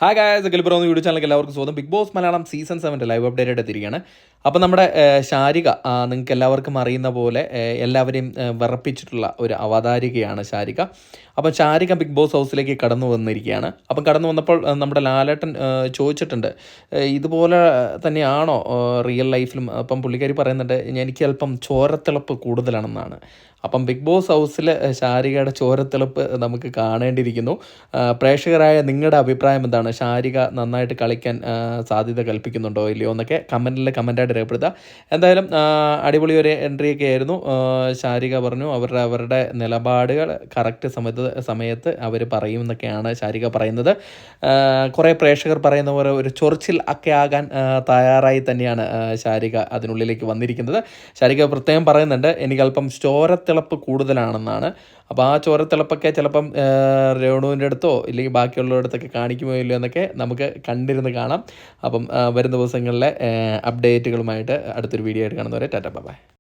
Hi guys, ഗൽബ്രോ YouTube ചാനലിലേക്ക് എല്ലാവർക്കും സ്വാഗതം. Bigg Boss Malayalam season 7 live update എത്തിയിരിക്കുകയാണ്. അപ്പോൾ നമ്മുടെ ശാരിക, നിങ്ങൾക്ക് എല്ലാവർക്കും അറിയുന്ന പോലെ എല്ലാവരെയും വിറപ്പിച്ചിട്ടുള്ള ഒരു അവതാരികയാണ് ശാരിക. അപ്പം ശാരിക ബിഗ് ബോസ് ഹൗസിലേക്ക് കടന്നു വന്നിരിക്കുകയാണ്. അപ്പം കടന്നു വന്നപ്പോൾ നമ്മുടെ ലാലേട്ടൻ ചോദിച്ചിട്ടുണ്ട്, ഇതുപോലെ തന്നെയാണോ റിയൽ ലൈഫിലും? അപ്പം പുള്ളിക്കാരി പറയുന്നുണ്ട്, എനിക്ക് അല്പം ചോരത്തിളപ്പ് കൂടുതലാണെന്നാണ്. അപ്പം ബിഗ് ബോസ് ഹൗസിൽ ശാരികയുടെ ചോരത്തിളപ്പ് നമുക്ക് കാണേണ്ടിയിരിക്കുന്നു. പ്രേക്ഷകരായ നിങ്ങളുടെ അഭിപ്രായം എന്താണ്? ശാരിക നന്നായിട്ട് കളിക്കാൻ സാധ്യത കൽപ്പിക്കുന്നുണ്ടോ ഇല്ലയോ എന്നൊക്കെ കമൻറ്റായിട്ട് രേഖപ്പെടുത്തുക. എന്തായാലും അടിപൊളി ഒരു എൻട്രിയൊക്കെ ആയിരുന്നു. ശാരിക പറഞ്ഞു അവരുടെ നിലപാടുകൾ കറക്റ്റ് സമയത്ത് അവർ പറയും എന്നൊക്കെയാണ് ശാരിക പറയുന്നത്. കുറേ പ്രേക്ഷകർ പറയുന്ന പോലെ ഒരു ചൊറിച്ചിൽ ഒക്കെ ആകാൻ തയ്യാറായി തന്നെയാണ് ശാരിക അതിനുള്ളിലേക്ക് വന്നിരിക്കുന്നത്. ശാരിക പ്രത്യേകം പറയുന്നുണ്ട്, എനിക്കല്പം ചോരത്തിളപ്പ് കൂടുതലാണെന്നാണ്. അപ്പോൾ ആ ചോരത്തിളപ്പൊക്കെ ചിലപ്പം രേണുവിൻ്റെ അടുത്തോ ഇല്ലെങ്കിൽ ബാക്കിയുള്ളവരടുത്തൊക്കെ കാണിക്കുമോ ഇല്ലയോ എന്നൊക്കെ നമുക്ക് കണ്ടിരുന്ന് കാണാം. അപ്പം വരും ദിവസങ്ങളിലെ അപ്ഡേറ്റുകളുമായിട്ട് അടുത്തൊരു വീഡിയോ ആയിട്ട് കാണുന്നവരെ ടാറ്റ ബൈ.